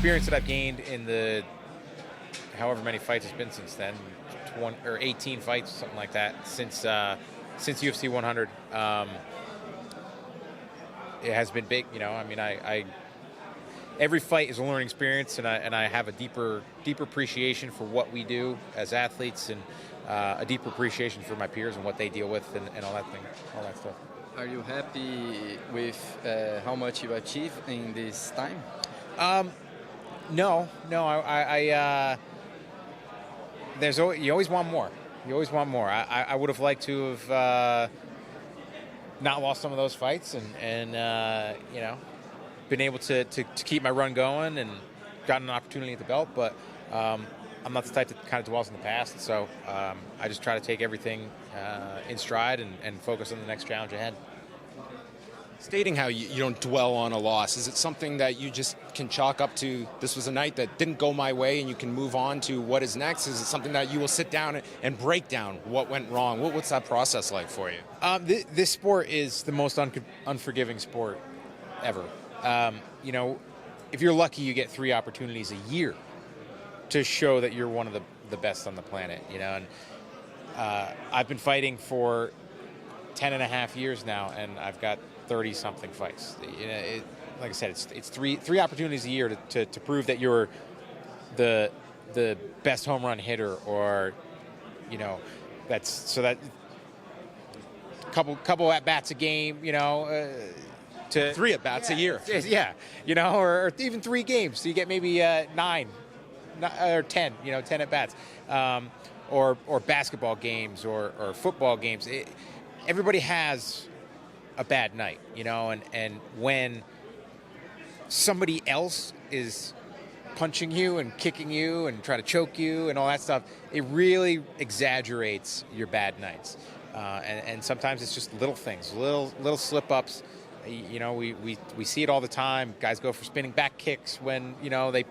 experience that I've gained in the however many fights it's been since then, 20 or 18 fights, something like that, since UFC 100. It has been big, you know. I mean, I every fight is a learning experience, and I have a deeper appreciation for what we do as athletes, and a deeper appreciation for my peers and what they deal with, and all that stuff. Are you happy with how much you achieved in this time? No. You always want more. You always want more. I would have liked to have not lost some of those fights, and you know, been able to keep my run going and gotten an opportunity at the belt. But I'm not the type that kind of dwells in the past, so I just try to take everything in stride and focus on the next challenge ahead. Stating how you don't dwell on a loss, is it something that you just can chalk up to, this was a night that didn't go my way, and you can move on to what is next? Is it something that you will sit down and break down what went wrong? What's that process like for you? This sport is the most unforgiving sport ever. You know, if you're lucky, you get 3 opportunities a year to show that you're one of the best on the planet, you know. And I've been fighting for 10 and a half years now, and I've got 30-something fights. You know, like I said, it's three opportunities a year to prove that you're the best home run hitter, or, you know, that couple at bats a game, you know. To 3 at bats a year. Yeah, you know, or even 3 games. So you get maybe 9 or 10, you know, 10 at bats, or basketball games or football games. Everybody has a bad night, you know, and when somebody else is punching you and kicking you and trying to choke you and all that stuff, it really exaggerates your bad nights. And sometimes it's just little things, little slip-ups. You know, we see it all the time. Guys go for spinning back kicks when, you know, they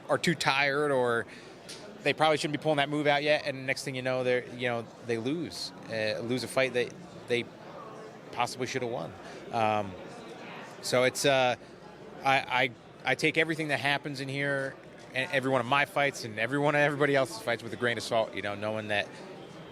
are too tired, or they probably shouldn't be pulling that move out yet, and next thing you know, they lose a fight that they possibly should have won. So it's I take everything that happens in here, and every one of my fights and everybody else's fights, with a grain of salt, you know, knowing that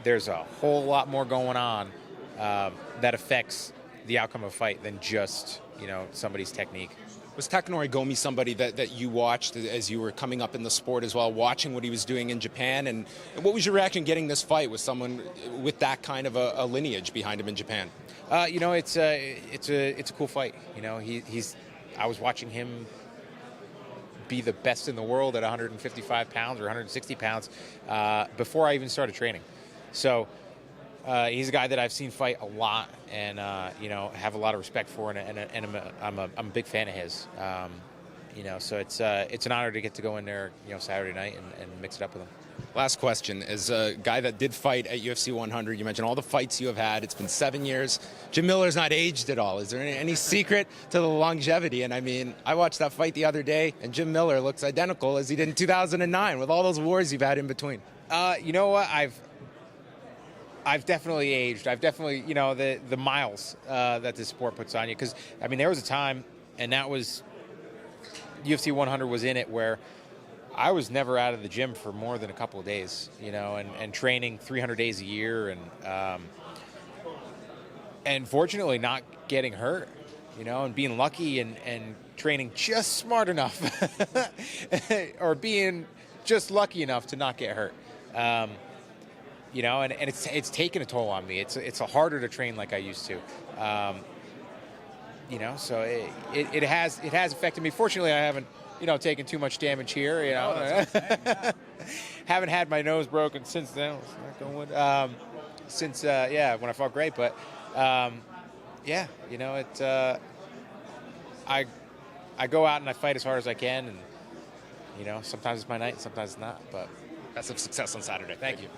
there's a whole lot more going on that affects the outcome of a fight than just, you know, somebody's technique. Was Takanori Gomi somebody that you watched as you were coming up in the sport as well, watching what he was doing in Japan? And what was your reaction getting this fight with someone with that kind of a lineage behind him in Japan? You know, it's a cool fight. You know, I was watching him be the best in the world at 155 pounds or 160 pounds before I even started training. So he's a guy that I've seen fight a lot, and you know, have a lot of respect for, and I'm a big fan of his. You know, so it's an honor to get to go in there, you know, Saturday night and mix it up with him. Last question. As a guy that did fight at UFC 100, you mentioned all the fights you have had. It's been 7 years. Jim Miller's not aged at all. Is there any secret to the longevity? And I mean, I watched that fight the other day, and Jim Miller looks identical as he did in 2009 with all those wars you've had in between. You know what? I've definitely aged. I've definitely, you know, the miles that this sport puts on you. Because, I mean, there was a time, and that was UFC 100 was in it, where I was never out of the gym for more than a couple of days, you know, and training 300 days a year, and fortunately not getting hurt, you know, and being lucky and training just smart enough or being just lucky enough to not get hurt. You know, and it's taken a toll on me. It's harder to train like I used to. You know, so it has affected me. Fortunately, I haven't, you know, taken too much damage here. You know, haven't had my nose broken since then. Since yeah, when I fought great, but yeah, you know, I go out and I fight as hard as I can, and you know, sometimes it's my night, sometimes it's not. But best of success on Saturday. Thank you.